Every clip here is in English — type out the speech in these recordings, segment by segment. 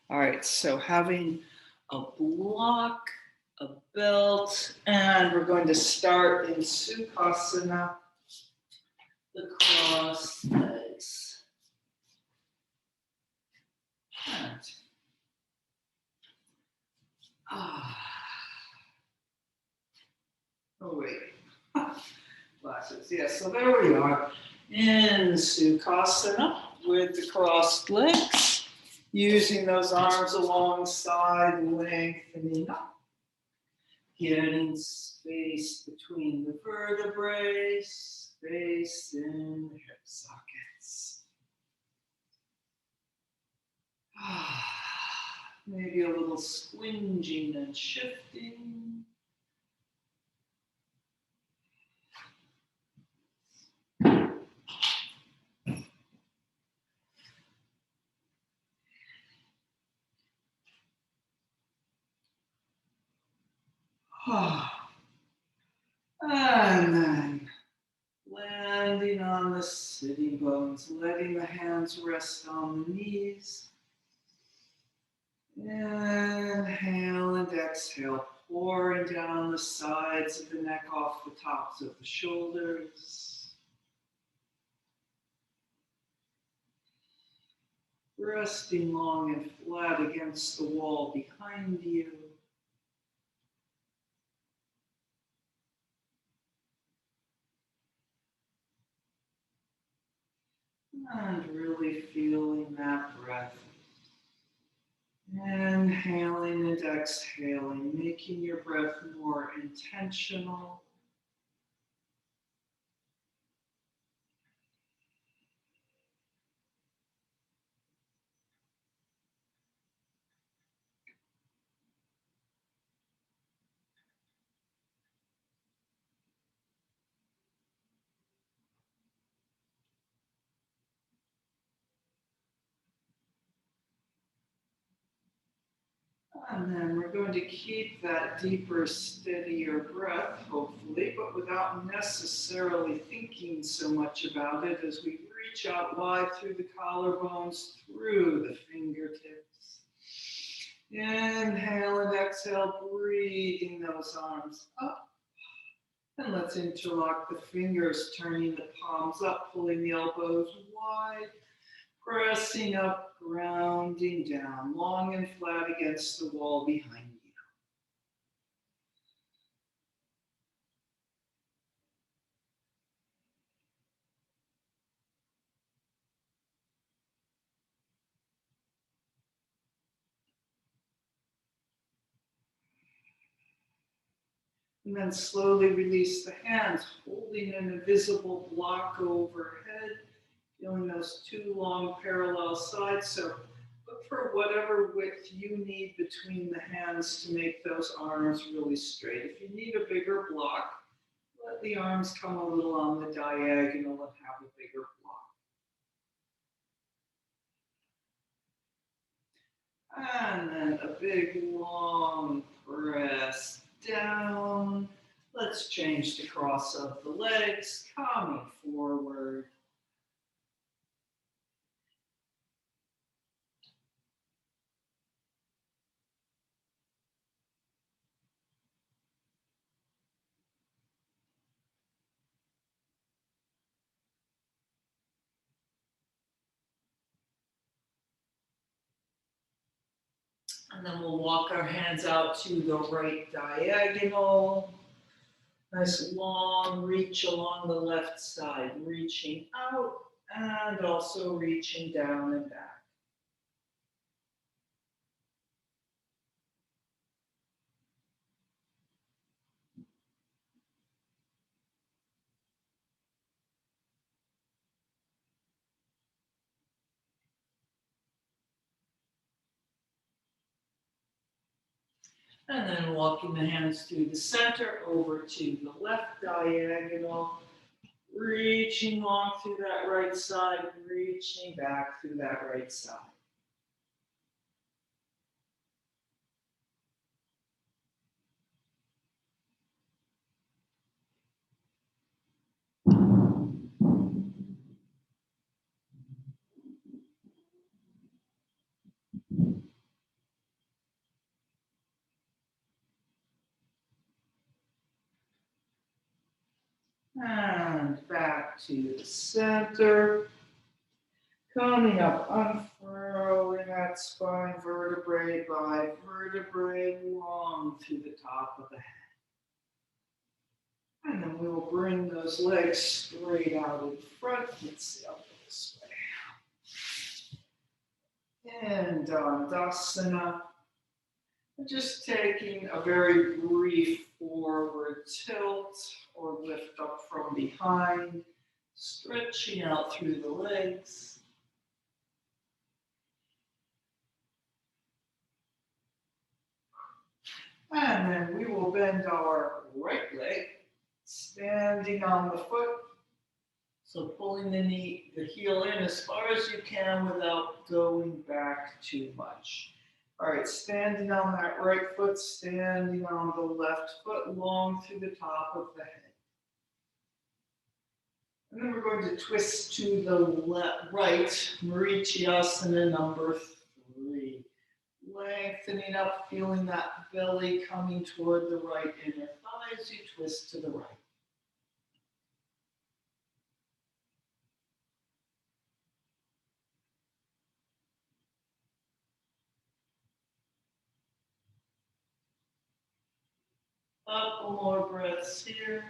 All right, so having a block, a belt, and we're going to start in Sukhasana, the cross legs. And, oh wait, glasses. Yeah, so there we are in Sukhasana with the crossed legs, using those arms alongside, lengthening up. Getting space between the vertebrae, space in the hip sockets. Maybe a little squinging and shifting. And then landing on the sitting bones, letting the hands rest on the knees. Inhale and exhale, pouring down the sides of the neck off the tops of the shoulders. Resting long and flat against the wall behind you. And really feeling that breath. Inhaling and exhaling, making your breath more intentional. And then we're going to keep that deeper, steadier breath, hopefully, but without necessarily thinking so much about it as we reach out wide through the collarbones, through the fingertips. Inhale and exhale, breathing those arms up. And let's interlock the fingers, turning the palms up, pulling the elbows wide. Pressing up, grounding down, long and flat against the wall behind you. And then slowly release the hands, holding an invisible block overhead, feeling those two long parallel sides. So look for whatever width you need between the hands to make those arms really straight. If you need a bigger block, let the arms come a little on the diagonal and have a bigger block. And then a big long press down. Let's change the cross of the legs, coming forward. And then we'll walk our hands out to the right diagonal. Nice long reach along the left side, reaching out and also reaching down and back. And then walking the hands through the center over to the left diagonal, reaching long through that right side, reaching back through that right side. And back to the center. Coming up, unfurling that spine vertebrae by vertebrae long through the top of the head. And then we will bring those legs straight out in front. Let's see, I'll go this way. And Dandasana. Just taking a very brief forward tilt or lift up from behind, stretching out through the legs. And then we will bend our right leg, standing on the foot. So pulling the heel in as far as you can without going back too much. All right, standing on that right foot, standing on the left foot, long through the top of the head. And then we're going to twist to the right, Marichiasana number 3. Lengthening up, feeling that belly coming toward the right inner thigh as you twist to the right. Couple more breaths here.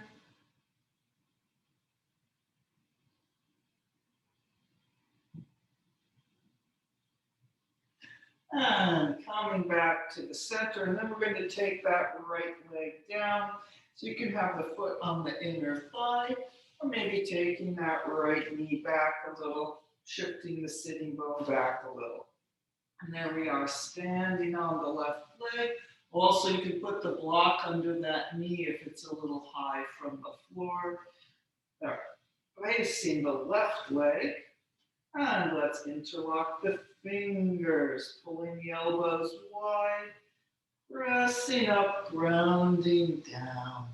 And coming back to the center, and then we're going to take that right leg down. So you can have the foot on the inner thigh, or maybe taking that right knee back a little, shifting the sitting bone back a little. And there we are, standing on the left leg. Also, you can put the block under that knee if it's a little high from the floor. There, placing the left leg. And let's interlock the fingers, pulling the elbows wide, pressing up, grounding down.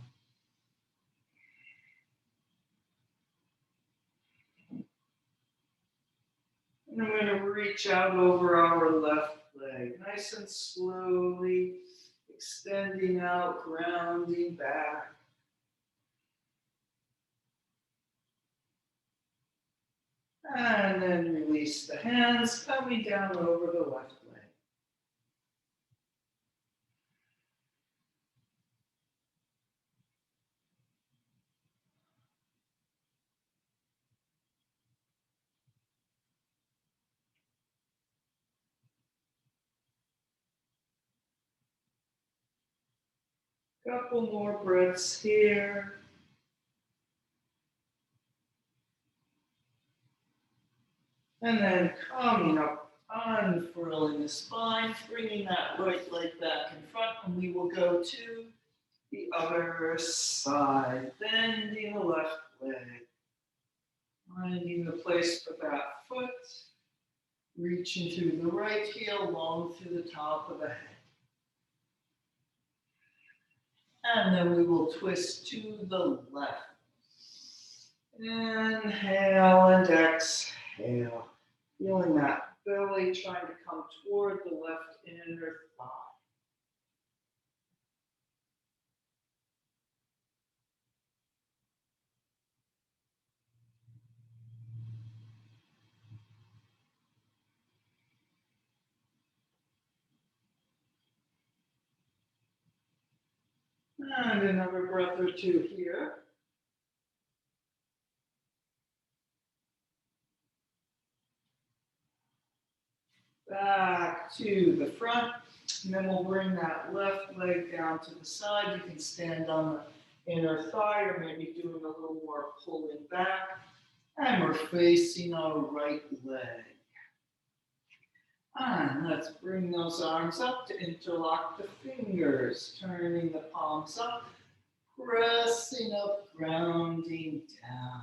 And I'm going to reach out over our left leg, nice and slowly, extending out, grounding back. And then release the hands, coming down over the left leg. Couple more breaths here. And then coming up, unfurling the spine, bringing that right leg back in front, and we will go to the other side, bending the left leg, finding the place for that foot, reaching through the right heel, long through the top of the head. And then we will twist to the left. Inhale and exhale. Feeling that belly trying to come toward the left inner thigh. And another breath or two here. Back to the front. And then we'll bring that left leg down to the side. You can stand on the inner thigh or maybe doing a little more pulling back. And we're facing our right leg. And let's bring those arms up to interlock the fingers, turning the palms up, pressing up, grounding down.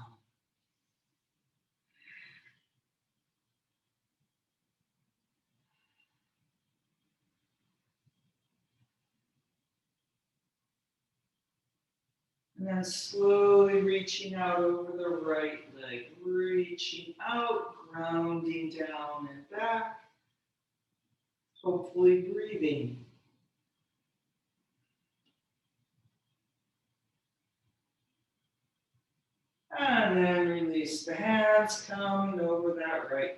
And then slowly reaching out over the right leg, reaching out, grounding down and back, hopefully breathing. And then release the hands, coming over that right leg.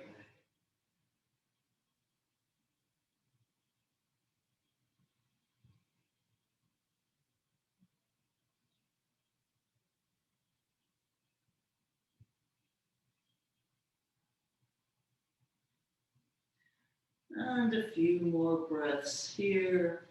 And a few more breaths here.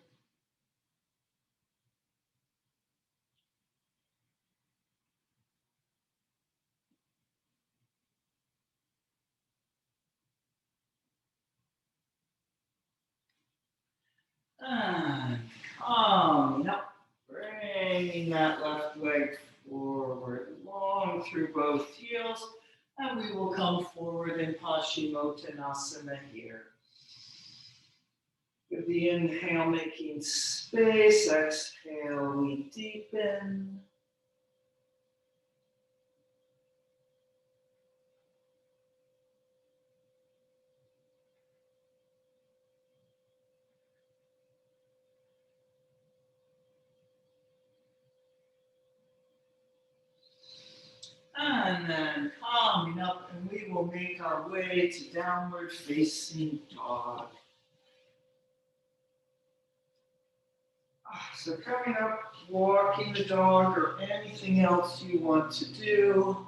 And coming up, bringing that left leg forward, long through both heels. And we will come forward in Paschimottanasana here. With the inhale, making space. Exhale, we deepen. And then coming up, and we will make our way to downward facing dog. So coming up, walking the dog or anything else you want to do.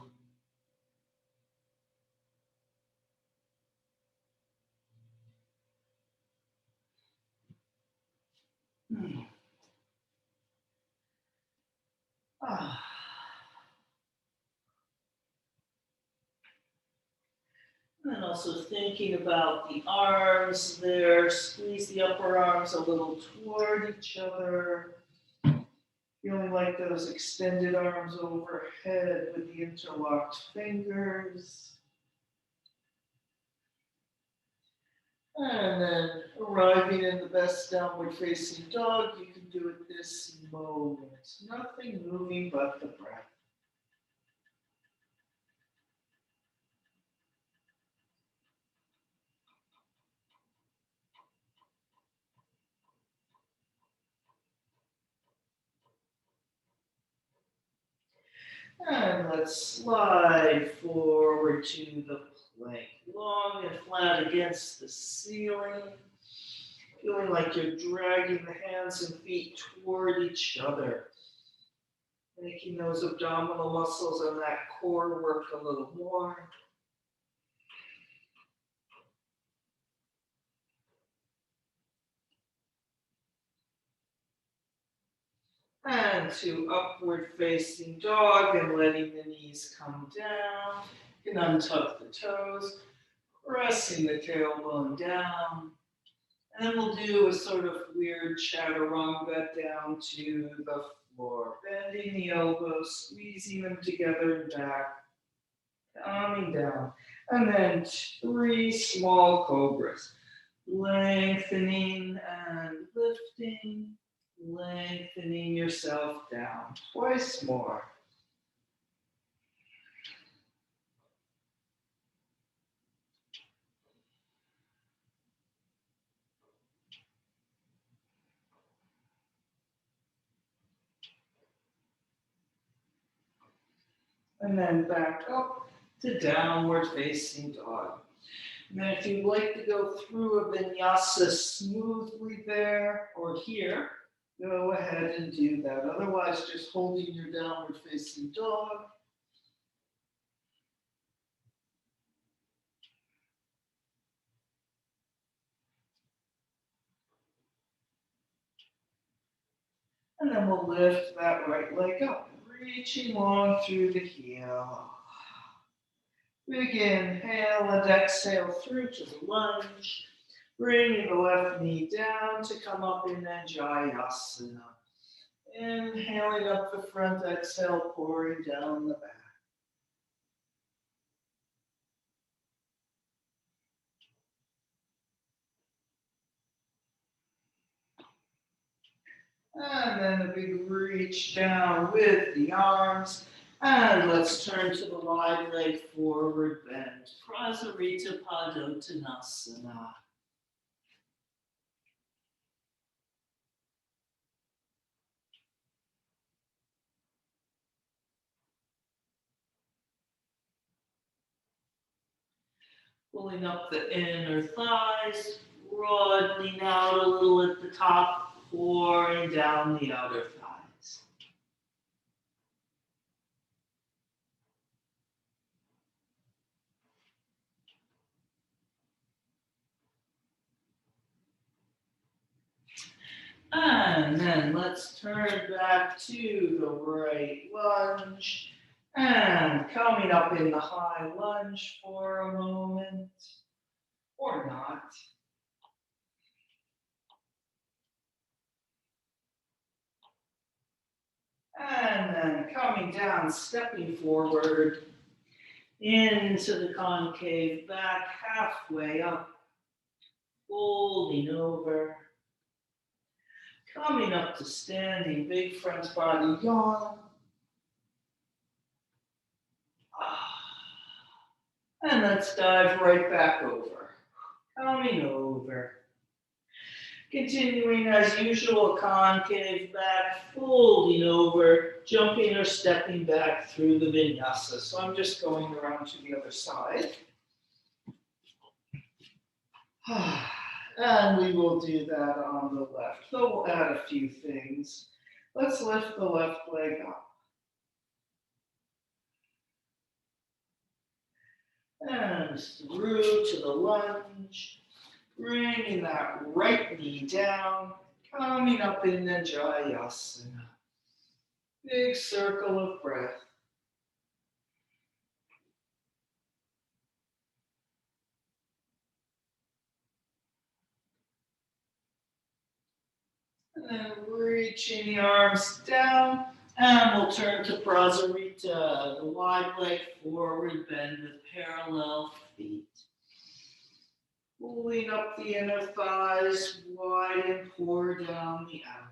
And also thinking about the arms there, squeeze the upper arms a little toward each other. Feeling like those extended arms overhead with the interlocked fingers. And then arriving in the best downward facing dog, you can do it this moment. Nothing moving but the breath. And let's slide forward to the plank. Long and flat against the ceiling. Feeling like you're dragging the hands and feet toward each other. Making those abdominal muscles and that core work a little more. And to upward facing dog and letting the knees come down. You can untuck the toes, pressing the tailbone down. And then we'll do a sort of weird chaturanga down to the floor. Bending the elbows, squeezing them together and back. Calming down. And then 3 small cobras. Lengthening and lifting. Lengthening yourself down. Twice more. And then back up to downward facing dog. And then if you'd like to go through a vinyasa smoothly there or here, go ahead and do that. Otherwise, just holding your downward facing dog. And then we'll lift that right leg up, reaching long through the heel. Big inhale and exhale through to the lunge. Bringing the left knee down to come up in Jayasana. Inhaling up the front, exhale, pouring down the back. And then a big reach down with the arms. And let's turn to the wide leg forward bend. Prasarita Padottanasana. Pulling up the inner thighs, broadening out a little at the top, pouring down the outer thighs. And then let's turn back to the right lunge. And coming up in the high lunge for a moment, or not. And then coming down, stepping forward into the concave back, halfway up, folding over. Coming up to standing, big front body yawn. And let's dive right back over. Coming over. Continuing as usual, concave back, folding over, jumping or stepping back through the vinyasa. So I'm just going around to the other side. And we will do that on the left. So we'll add a few things. Let's lift the left leg up. And through to the lunge. Bringing that right knee down, coming up in Jayasana. Big circle of breath. And then reaching the arms down, and we'll turn to Prasarita, the wide leg forward bend with parallel feet. Pulling up the inner thighs, wide and pour down the outer.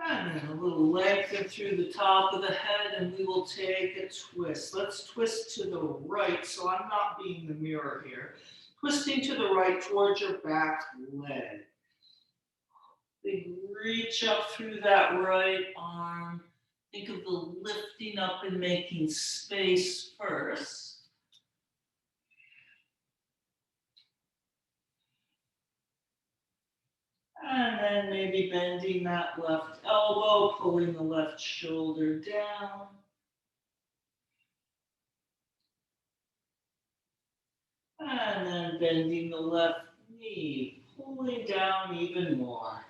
And then a little lengthen through the top of the head, and we will take a twist. Let's twist to the right, so I'm not being the mirror here. Twisting to the right towards your back leg. Big reach up through that right arm. Think of the lifting up and making space first. And then maybe bending that left elbow, pulling the left shoulder down. And then bending the left knee, pulling down even more.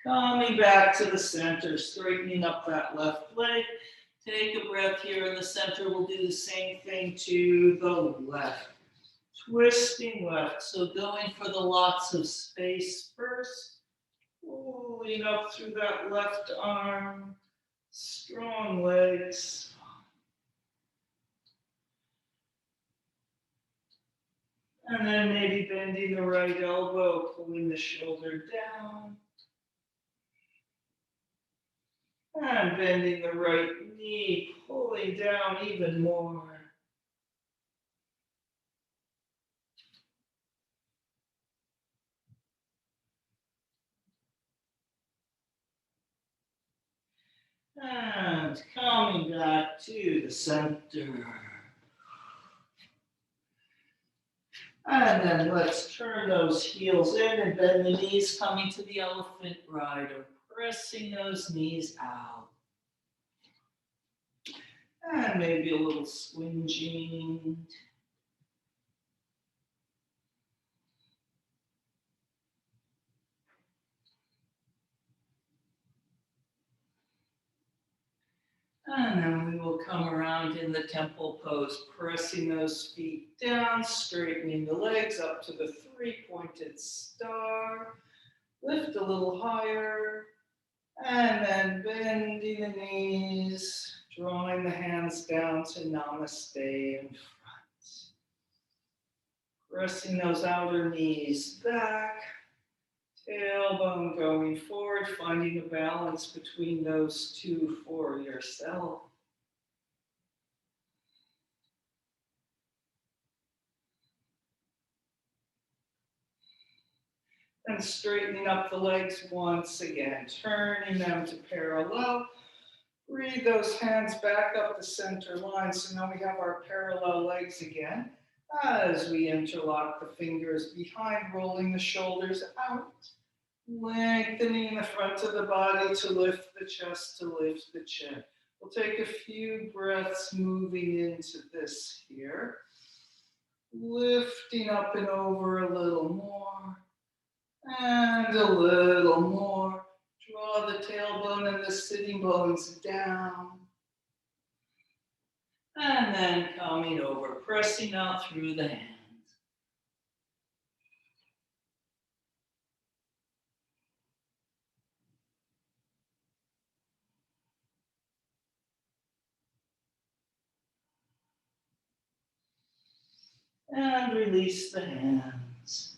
Coming back to the center, straightening up that left leg. Take a breath here in the center. We'll do the same thing to the left. Twisting left. So going for the lots of space first. Pulling up through that left arm. Strong legs. And then maybe bending the right elbow, pulling the shoulder down. And bending the right knee, pulling down even more. And coming back to the center. And then let's turn those heels in and bend the knees, coming to the elephant rider, pressing those knees out. And maybe a little swinging. And then we will come around in the temple pose, pressing those feet down, straightening the legs up to the three-pointed star. Lift a little higher, and then bending the knees, drawing the hands down to Namaste in front. Pressing those outer knees back, Tailbone going forward, finding a balance between those two for yourself. And straightening up the legs once again, turning them to parallel. Breathe those hands back up the center line. So now we have our parallel legs again. As we interlock the fingers behind, rolling the shoulders out. Lengthening the front of the body to lift the chest, to lift the chin. We'll take a few breaths moving into this here. Lifting up and over a little more. And a little more. Draw the tailbone and the sitting bones down. And then coming over, pressing out through the hands. And release the hands.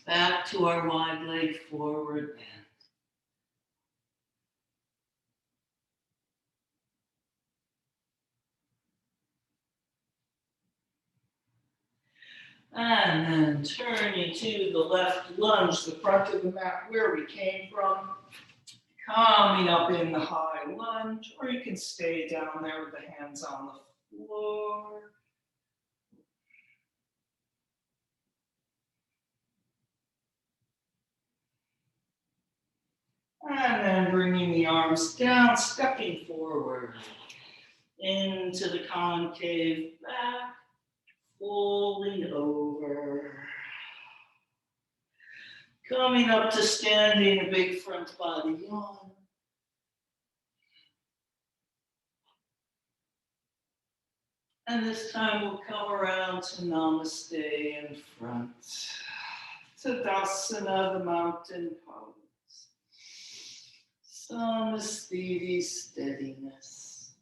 Back to our wide leg forward bend. And then turning to the left lunge, the front of the mat where we came from. Coming up in the high lunge, or you can stay down there with the hands on the floor. And then bringing the arms down, stepping forward into the concave back, folding over. Coming up to standing, a big front body yawn. And this time we'll come around to Namaste in front. Tadasana, the mountain pose. Samastiti, steadiness.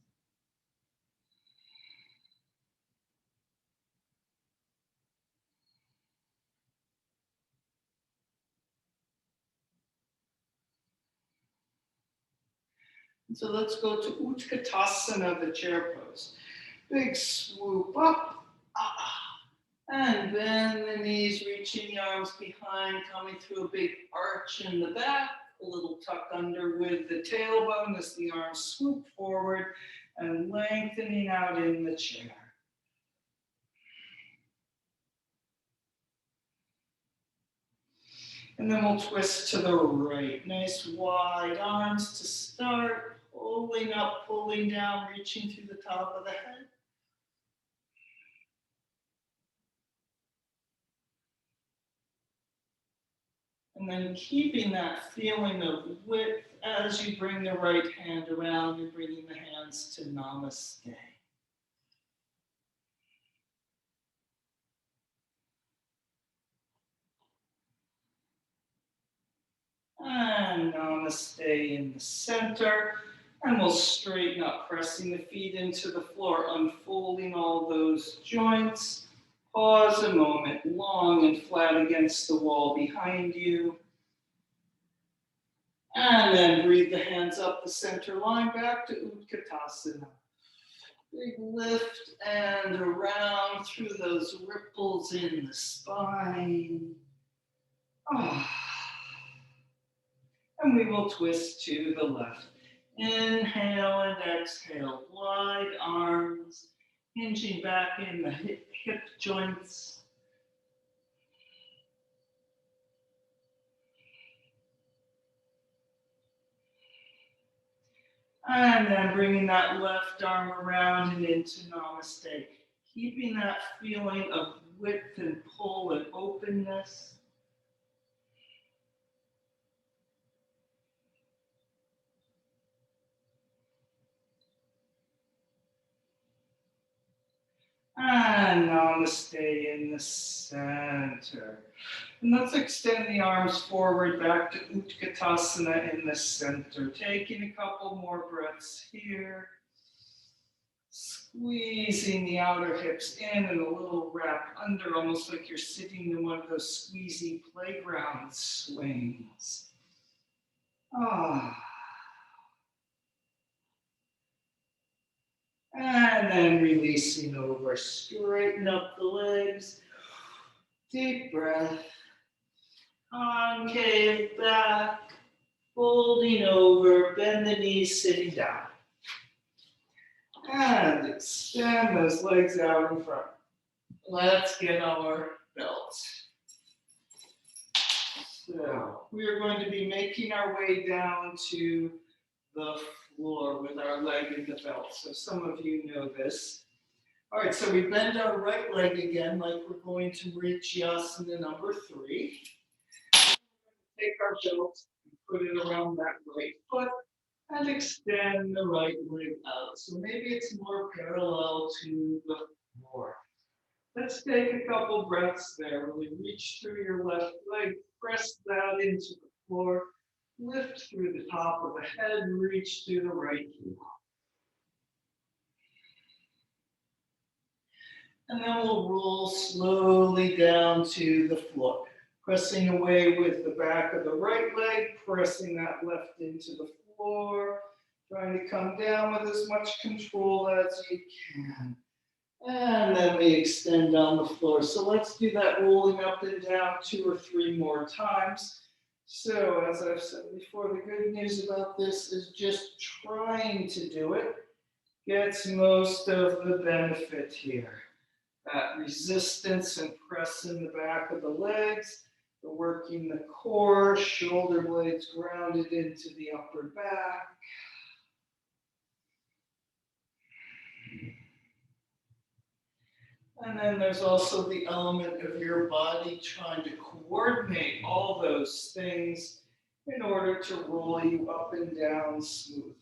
And so let's go to Utkatasana, the chair pose. Big swoop up, and bend the knees, reaching the arms behind, coming through a big arch in the back, a little tuck under with the tailbone as the arms swoop forward and lengthening out in the chair. And then we'll twist to the right. Nice wide arms to start, pulling up, pulling down, reaching through the top of the head. And then keeping that feeling of width as you bring the right hand around, you're bringing the hands to Namaste. And Namaste in the center. And we'll straighten up, pressing the feet into the floor, unfolding all those joints. Pause a moment, long and flat against the wall behind you. And then breathe the hands up the center line, back to Utkatasana. Big lift and around through those ripples in the spine. And we will twist to the left. Inhale and exhale, wide arms, hinging back in the hip joints. And then bringing that left arm around and into Namaste. Keeping that feeling of width and pull and openness. And Namaste in the center. And let's extend the arms forward back to Utkatasana in the center. Taking a couple more breaths here. Squeezing the outer hips in and a little wrap under, almost like you're sitting in one of those squeezy playground swings. Ah. And then releasing over, straighten up the legs. Deep breath. Concave back, folding over, bend the knees, sitting down. And extend those legs out in front. Let's get our belts. So we are going to be making our way down to the floor with our leg in the belt. So some of you know this. All right, so we bend our right leg again like we're going to reach Yasana number 3. Take our belt and put it around that right foot and extend the right leg out. So maybe it's more parallel to the floor. Let's take a couple breaths there. Really reach through your left leg, press that into the floor, lift through the top of the head, reach through the right heel. And then we'll roll slowly down to the floor, pressing away with the back of the right leg, pressing that left into the floor, trying to come down with as much control as you can. And then we extend down the floor. So let's do that rolling up and down 2 or 3 more times. So as I've said before, the good news about this is just trying to do it gets most of the benefit here. That resistance and press in the back of the legs, the working the core, shoulder blades grounded into the upper back. And then there's also the element of your body trying to coordinate all those things in order to roll you up and down smoothly.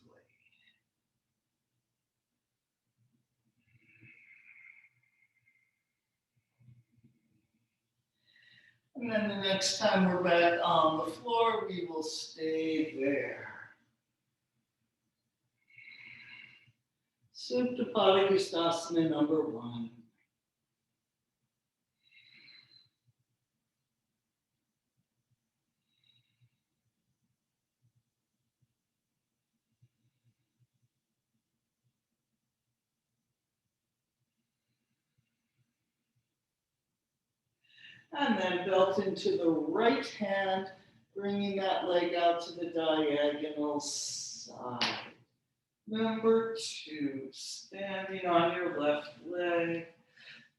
And then the next time we're back on the floor, we will stay there. Supta Pada Krishnasana number 1. And then belt into the right hand, bringing that leg out to the diagonal side. Number 2, standing on your left leg,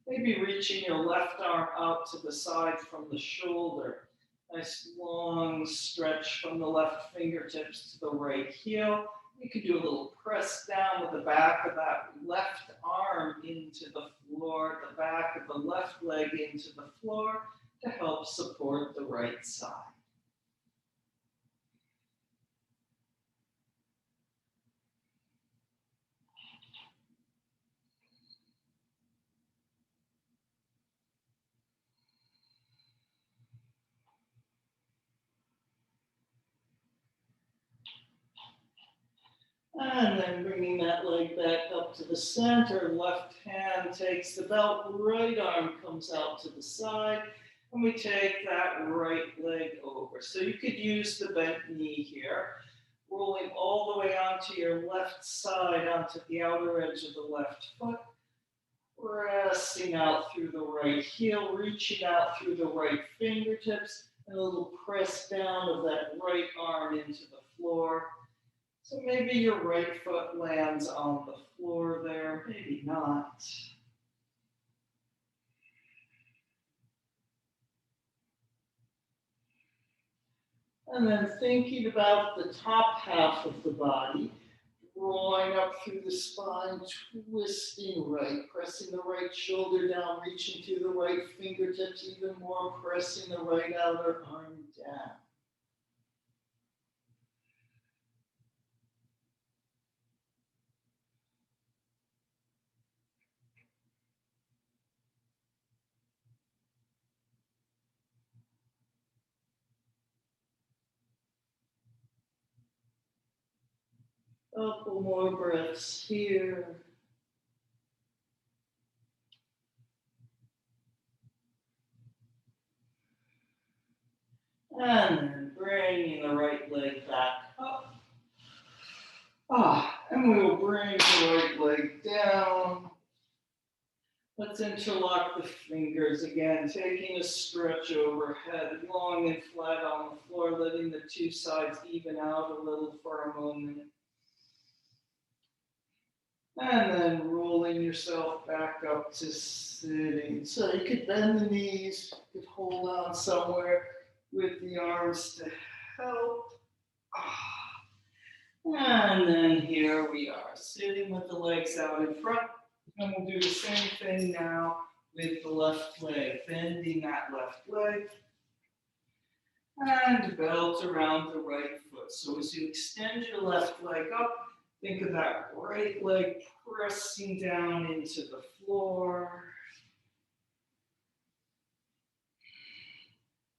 maybe reaching your left arm out to the side from the shoulder. Nice long stretch from the left fingertips to the right heel. You can do a little press down with the back of that left arm into the floor, the back of the left leg into the floor to help support the right side. And then bringing that leg back up to the center, left hand takes the belt, right arm comes out to the side, and we take that right leg over. So you could use the bent knee here, rolling all the way onto your left side, onto the outer edge of the left foot, pressing out through the right heel, reaching out through the right fingertips, and a little press down of that right arm into the floor. So maybe your right foot lands on the floor there, maybe not. And then thinking about the top half of the body, drawing up through the spine, twisting right, pressing the right shoulder down, reaching through the right fingertips even more, pressing the right outer arm down. Couple more breaths here. And then bringing the right leg back up. And we will bring the right leg down. Let's interlock the fingers again, taking a stretch overhead, long and flat on the floor, letting the two sides even out a little for a moment. And then rolling yourself back up to sitting. So you could bend the knees, you could hold on somewhere with the arms to help. And then here we are, sitting with the legs out in front. And we'll do the same thing now with the left leg, bending that left leg. And belt around the right foot. So as you extend your left leg up, think of that right leg pressing down into the floor.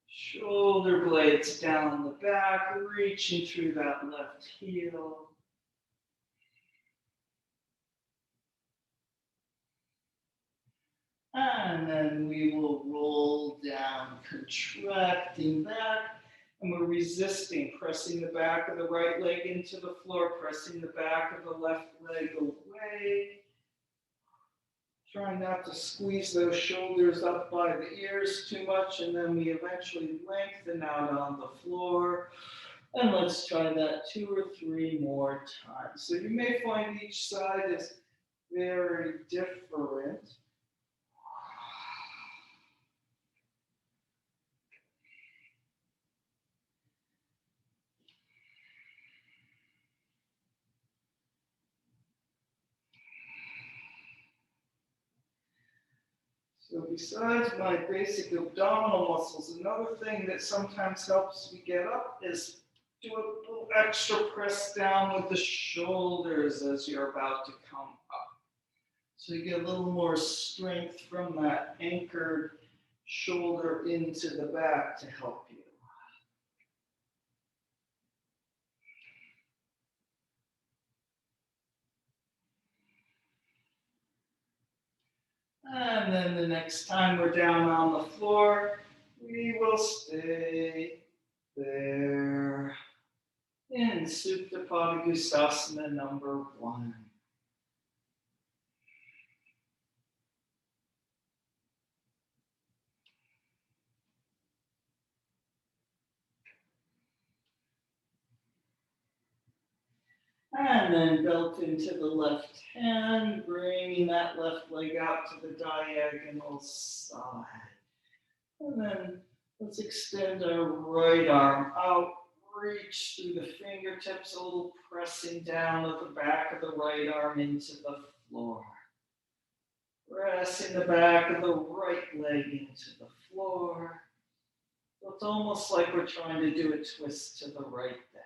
Shoulder blades down the back, reaching through that left heel. And then we will roll down, contracting back. And we're resisting, pressing the back of the right leg into the floor, pressing the back of the left leg away. Try not to squeeze those shoulders up by the ears too much, and then we eventually lengthen out on the floor. And let's try that 2 or 3 more times. So you may find each side is very different. So besides my basic abdominal muscles, another thing that sometimes helps me get up is do a little extra press down with the shoulders as you're about to come up. So you get a little more strength from that anchored shoulder into the back to help you. And then the next time we're down on the floor, we will stay there in Supta Padangusthasana number 1. And then belt into the left hand, bringing that left leg out to the diagonal side. And then let's extend our right arm out, reach through the fingertips, a little pressing down of the back of the right arm into the floor. Pressing the back of the right leg into the floor. So it's almost like we're trying to do a twist to the right there.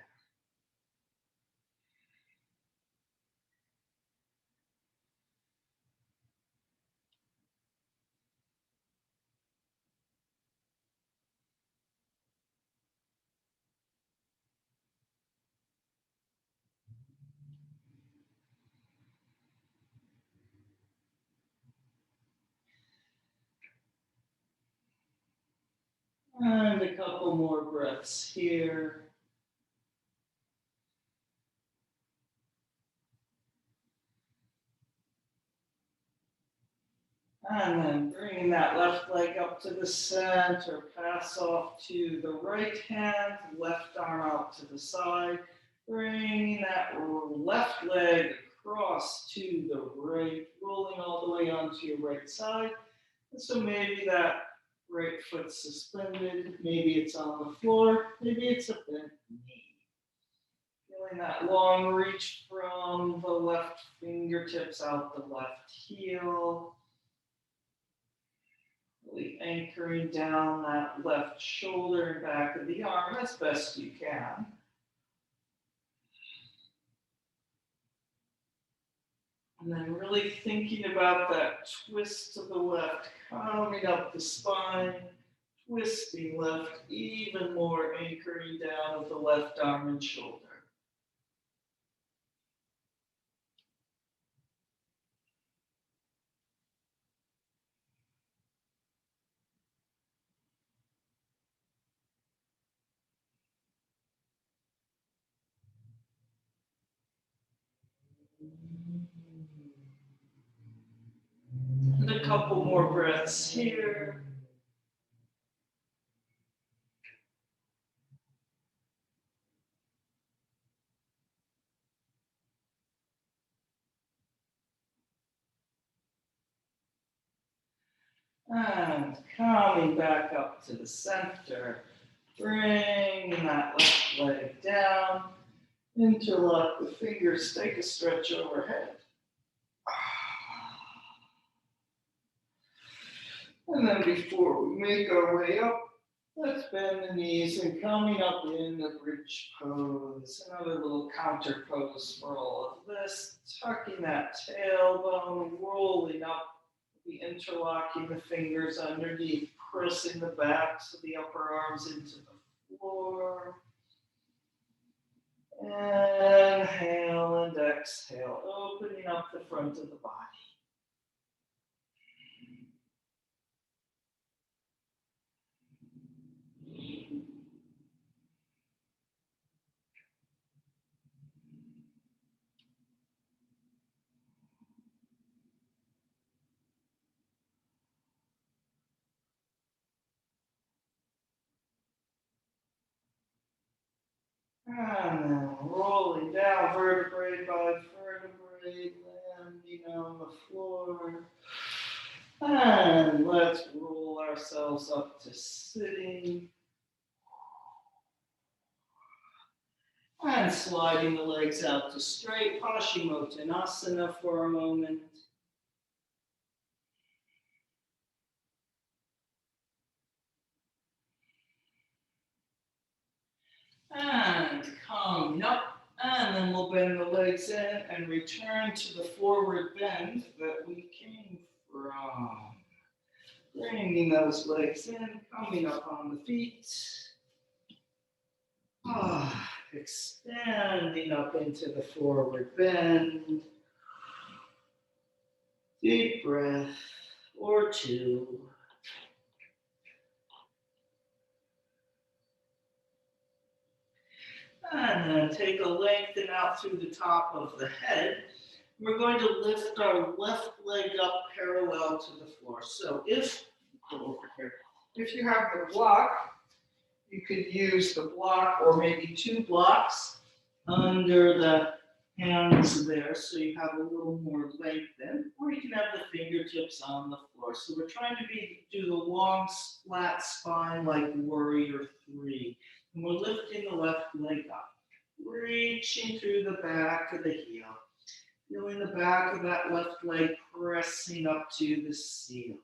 And a couple more breaths here. And then bringing that left leg up to the center, pass off to the right hand, left arm out to the side, bringing that left leg across to the right, rolling all the way onto your right side. And so maybe that right foot's suspended, maybe it's on the floor, maybe it's a bent knee. Feeling that long reach from the left fingertips out the left heel. Really anchoring down that left shoulder and back of the arm as best you can. And then really thinking about that twist to the left, coming up the spine, twisting left, even more anchoring down with the left arm and shoulder. And a couple more breaths here. And coming back up to the center, bringing that left leg down, interlock the fingers, take a stretch overhead. And then before we make our way up, let's bend the knees and coming up in the bridge pose. Another little counter pose for all of this. Tucking that tailbone, rolling up, the interlocking the fingers underneath, pressing the backs of the upper arms into the floor. Inhale and exhale, opening up the front of the body. And then rolling down vertebrae by vertebrae, landing on the floor. And let's roll ourselves up to sitting. And sliding the legs out to straight, Paschimottanasana for a moment. And coming up, and then we'll bend the legs in and return to the forward bend that we came from. Bringing those legs in, coming up on the feet. Extending up into the forward bend. Deep breath or two. And then take a lengthen out through the top of the head. We're going to lift our left leg up parallel to the floor. So if you have the block, you could use the block or maybe two blocks under the hands there so you have a little more lengthen, or you can have the fingertips on the floor. So we're trying to do the long flat spine like warrior three. And we're lifting the left leg up, reaching through the back of the heel. Feeling the back of that left leg pressing up to the ceiling.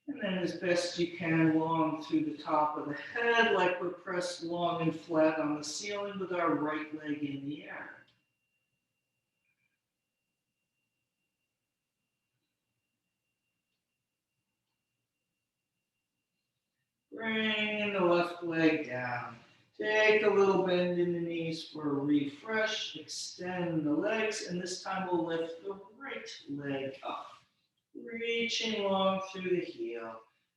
And then as best you can, long through the top of the head, like we're pressed long and flat on the ceiling with our right leg in the air. Bring the left leg down. Take a little bend in the knees for a refresh. Extend the legs, and this time we'll lift the right leg up. Reaching long through the heel.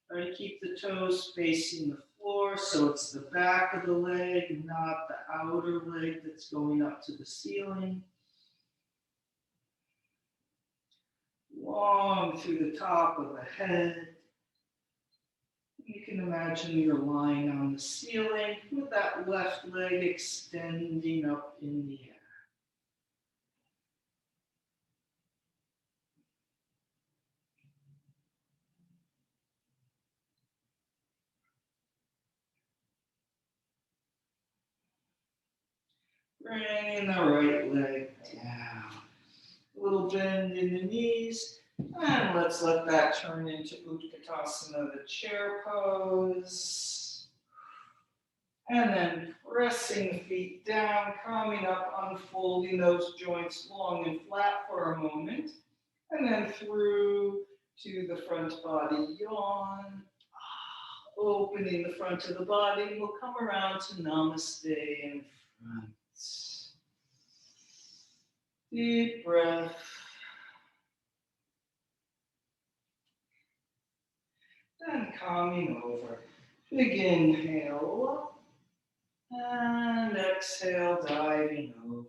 Try to keep the toes facing the floor so it's the back of the leg, not the outer leg that's going up to the ceiling. Long through the top of the head. You can imagine you're lying on the ceiling with that left leg extending up in the air. Bringing the right leg down. A little bend in the knees. And let's let that turn into Utkatasana, the chair pose. And then pressing the feet down, coming up, unfolding those joints long and flat for a moment. And then through to the front body yawn. Opening the front of the body. We'll come around to Namaste in front. Deep breath. And coming over. Big inhale up. And exhale, diving over.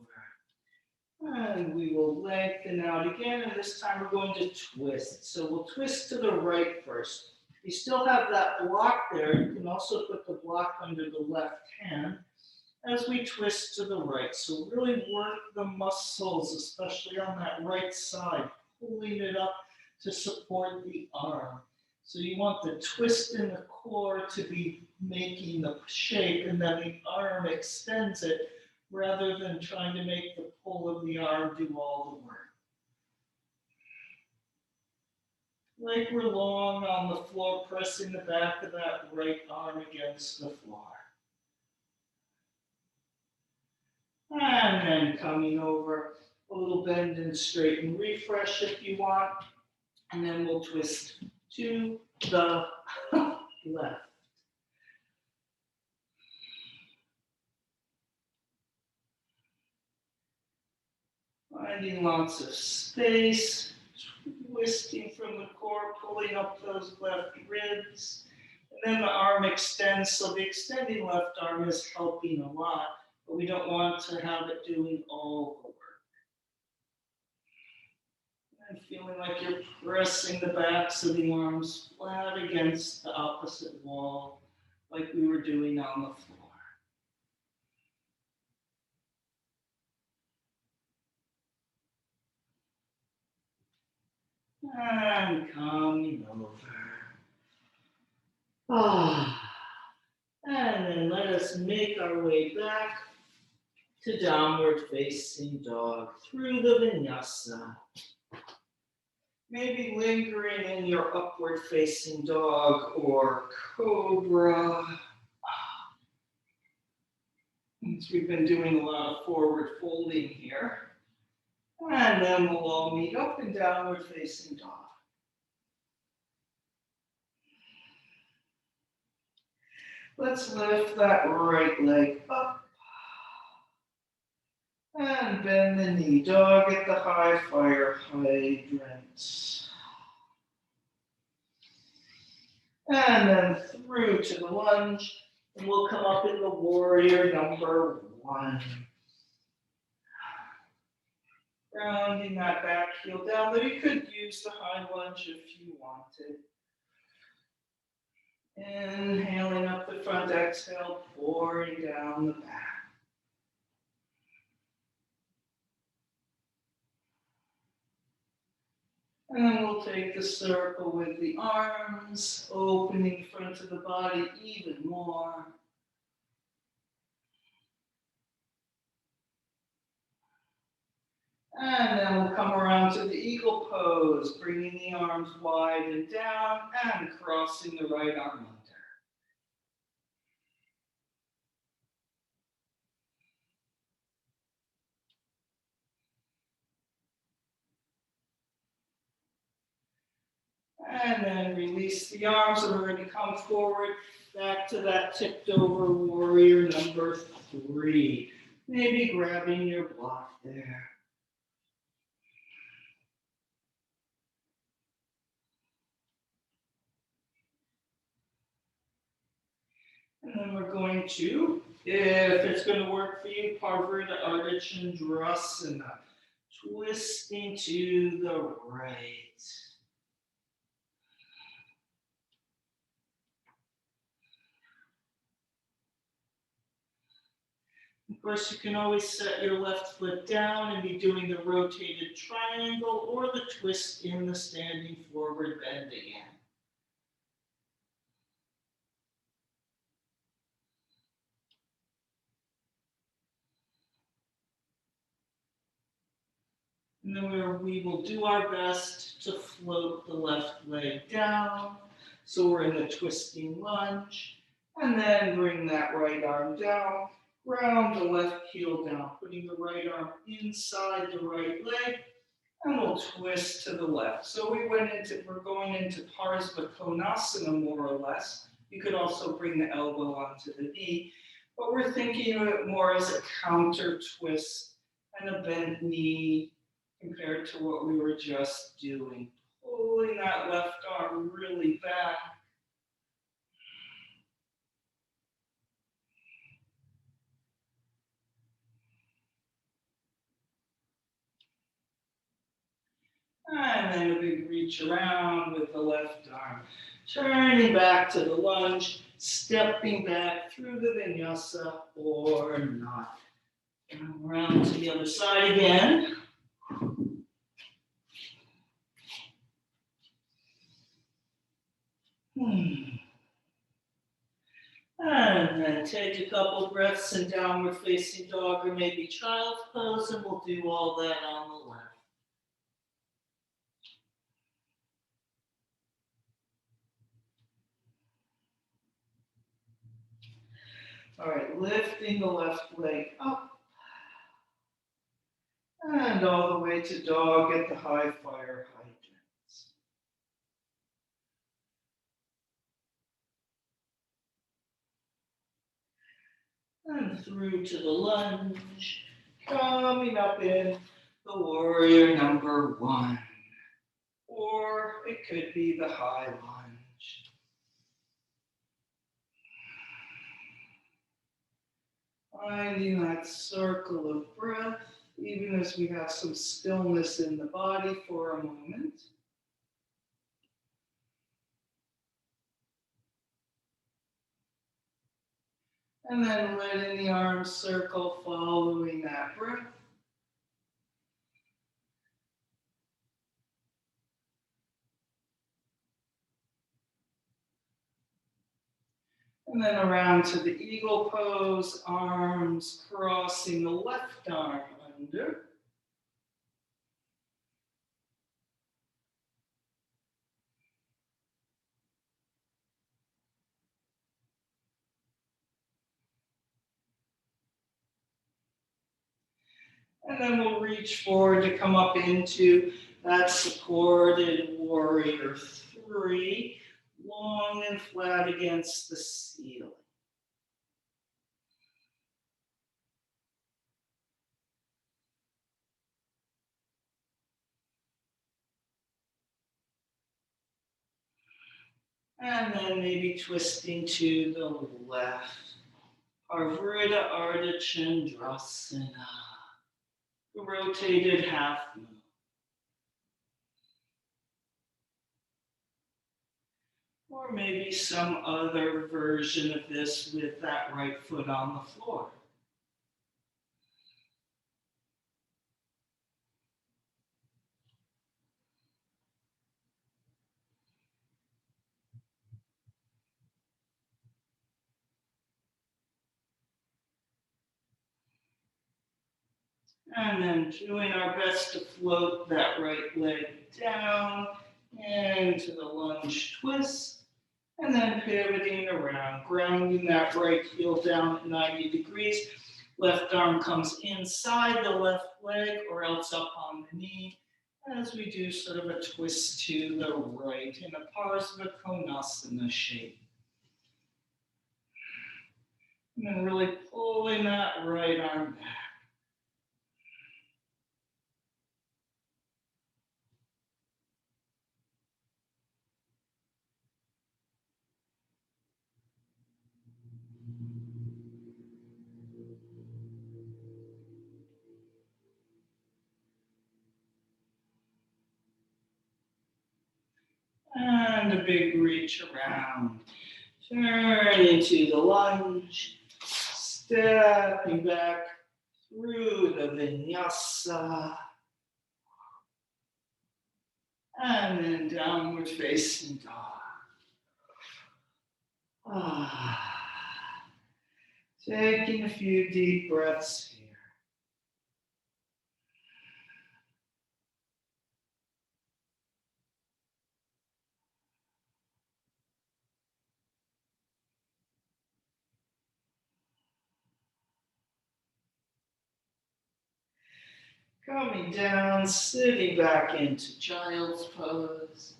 And we will lengthen out again, and this time we're going to twist. So we'll twist to the right first. You still have that block there. You can also put the block under the left hand as we twist to the right. So really work the muscles, especially on that right side, pulling it up to support the arm. So you want the twist in the core to be making the shape, and then the arm extends it rather than trying to make the pull of the arm do all the work. Like we're long on the floor, pressing the back of that right arm against the floor. And then coming over, a little bend and straighten, refresh if you want, and then we'll twist to the left. Finding lots of space, twisting from the core, pulling up those left ribs. And then the arm extends, so the extending left arm is helping a lot, but we don't want to have it doing all the work. And feeling like you're pressing the backs of the arms flat against the opposite wall, like we were doing on the floor. And coming over. And then let us make our way back to downward facing dog through the vinyasa. Maybe lingering in your upward facing dog or cobra. Since we've been doing a lot of forward folding here. And then we'll all meet up in downward facing dog. Let's lift that right leg up. And bend the knee. Dog at the high fire hydrant. And then through to the lunge. And we'll come up in the warrior number 1. Rounding that back heel down, though you could use the high lunge if you wanted. Inhaling up the front, exhale, pouring down the back. And then we'll take the circle with the arms, opening the front of the body even more. And then we'll come around to the eagle pose, bringing the arms wide and down and crossing the right arm under. And then release the arms, and we're going to come forward back to that tipped over warrior number 3. Maybe grabbing your block there. And then we're going to, if it's going to work for you, Parvrata Ardha Chandrasana. Twisting to the right. Of course, you can always set your left foot down and be doing the rotated triangle or the twist in the standing forward bend again. And then we will do our best to float the left leg down. So we're in the twisting lunge. And then bring that right arm down. Round the left heel down, putting the right arm inside the right leg. And we'll twist to the left. So we're going into Parsva Konasana more or less. You could also bring the elbow onto the knee. But we're thinking of it more as a counter twist and a bent knee, compared to what we were just doing. Pulling that left arm really back. And then a big reach around with the left arm. Turning back to the lunge, stepping back through the vinyasa or not. And around to the other side again. And then take a couple breaths in downward facing dog or maybe child's pose, and we'll do all that on the left. All right, lifting the left leg up and all the way to dog at the high fire hydrants. And through to the lunge, coming up in the warrior number one. Or it could be the high lunge. Finding that circle of breath, even as we have some stillness in the body for a moment. And then letting the arms circle, following that breath. And then around to the eagle pose, arms crossing the left arm under. And then we'll reach forward to come up into that supported warrior three, long and flat against the ceiling. And then maybe twisting to the left. Arvrita Ardha Chandrasana. The rotated half moon. Or maybe some other version of this with that right foot on the floor. And then doing our best to float that right leg down into the lunge twist. And then pivoting around, grounding that right heel down at 90 degrees. Left arm comes inside the left leg or else up on the knee as we do sort of a twist to the right in a Parsva Konasana shape. And then really pulling that right arm back. And a big reach around. Turn into the lunge. Stepping back through the vinyasa. And then downward facing dog. Taking a few deep breaths here. Coming down, sitting back into child's pose.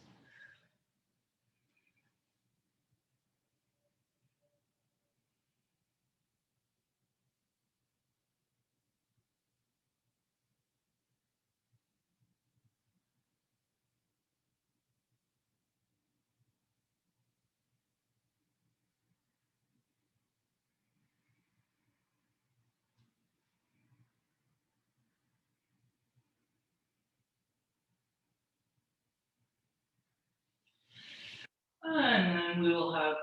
then we will have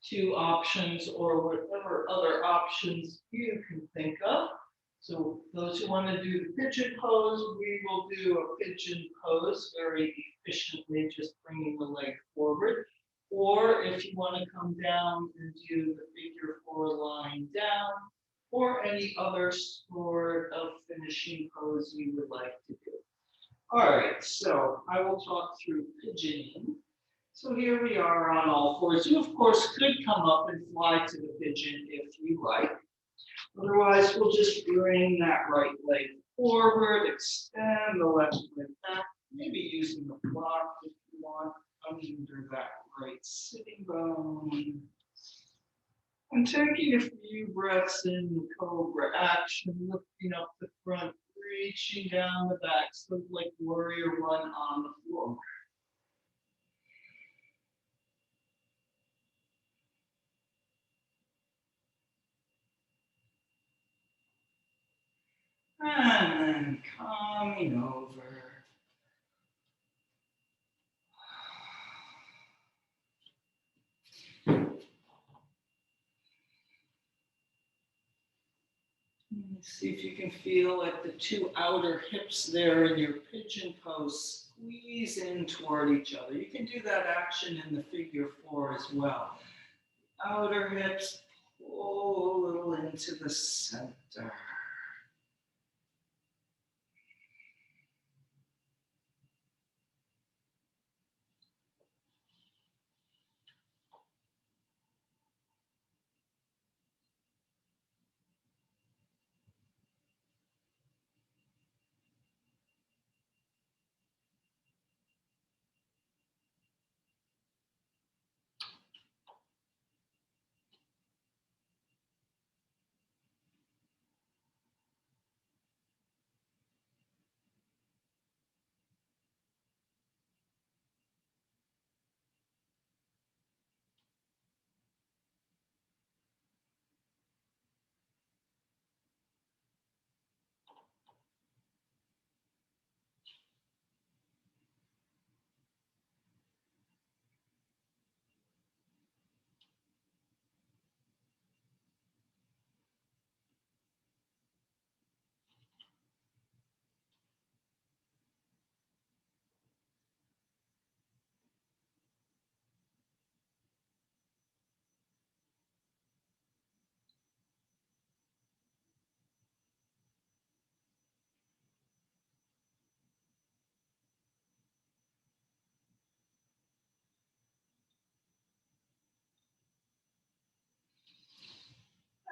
two options or whatever other options you can think of. So those who want to do the pigeon pose, we will do a pigeon pose very efficiently, just bringing the leg forward. Or if you want to come down and do the figure four lying down, or any other sort of finishing pose you would like to do. All right, so I will talk through pigeoning. So here we are on all fours. You, of course, could come up and fly to the pigeon if you like. Otherwise, we'll just bring that right leg forward, extend the left leg back, maybe using the block if you want, under that right sitting bone. And taking a few breaths in the cobra action, lifting up the front, reaching down the back, sort of like warrior one on the floor. And then coming over. See if you can feel like the two outer hips there in your pigeon pose squeeze in toward each other. You can do that action in the figure four as well. Outer hips pull a little into the center.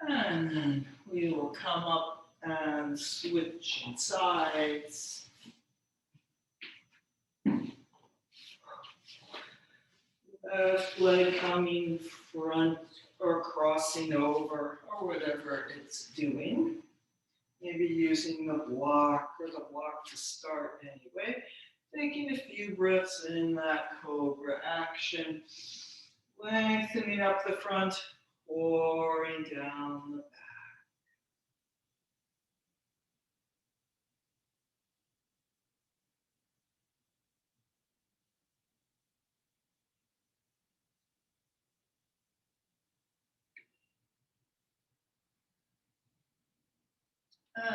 And then we will come up and switch sides. Left leg coming front or crossing over or whatever it's doing. Maybe using the block or the block to start anyway. Taking a few breaths in that cobra action. Lengthening up the front, pouring down the back.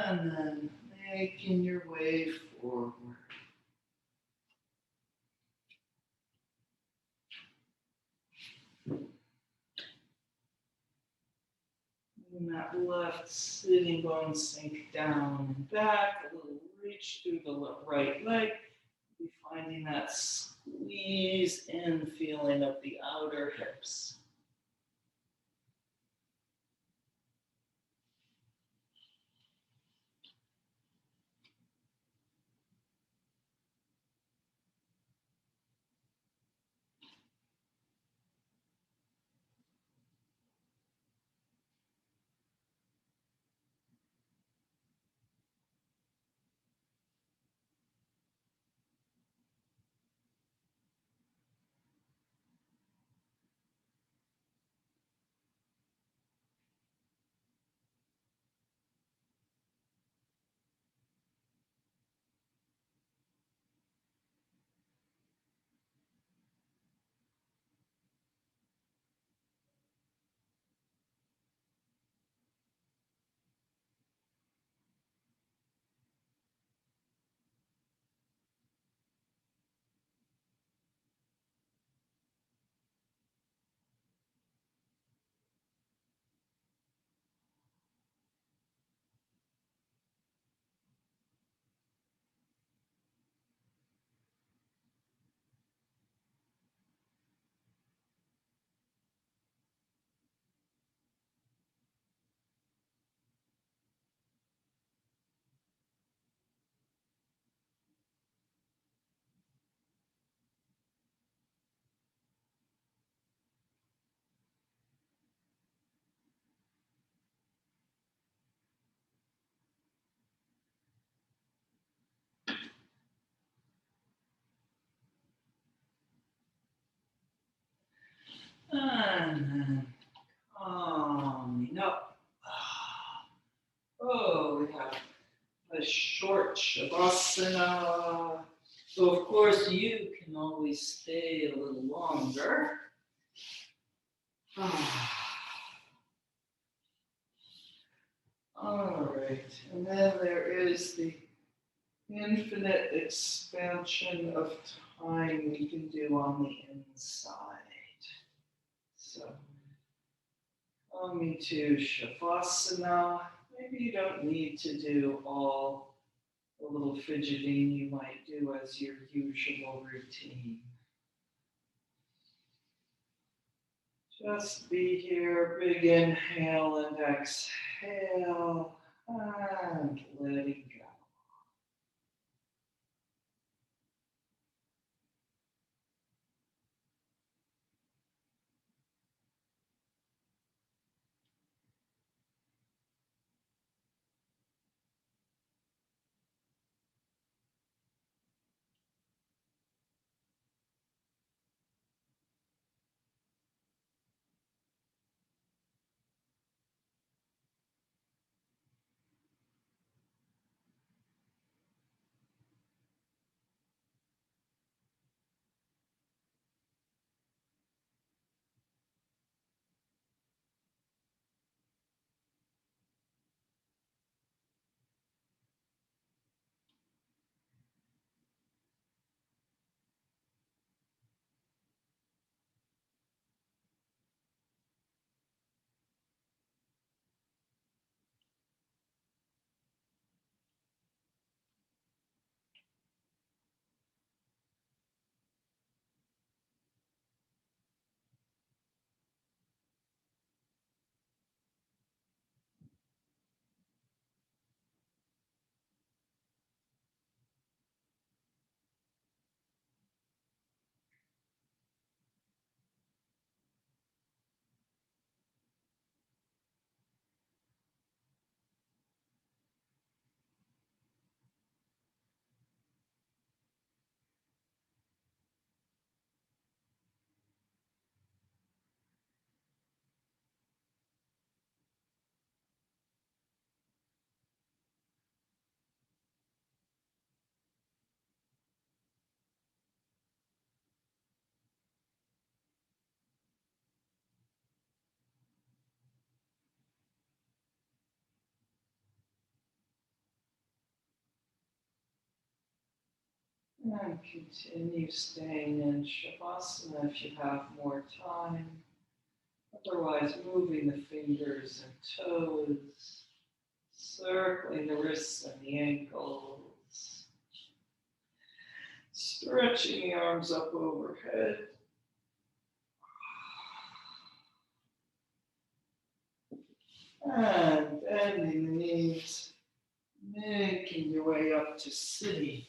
And then making your way forward. And that left sitting bone sink down and back, a little reach through the right leg. Be finding that squeeze in feeling of the outer hips. And then coming up. Oh, we have a short Shavasana. So of course you can always stay a little longer. All right, and then there is the infinite expansion of time we can do on the inside. So coming to Shavasana, maybe you don't need to do all the little fidgeting you might do as your usual routine. Just be here, big inhale and exhale, and letting go. And continue staying in Shavasana if you have more time. Otherwise, moving the fingers and toes, circling the wrists and the ankles, stretching the arms up overhead. And bending the knees, making your way up to sitting.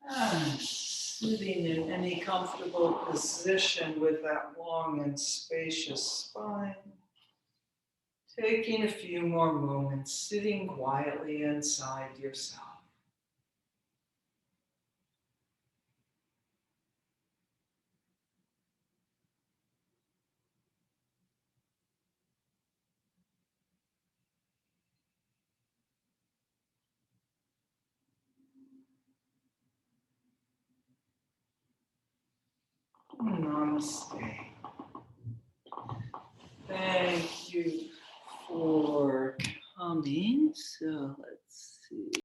And sitting in any comfortable position with that long and spacious spine. Taking a few more moments, sitting quietly inside yourself. Namaste. Thank you for coming. So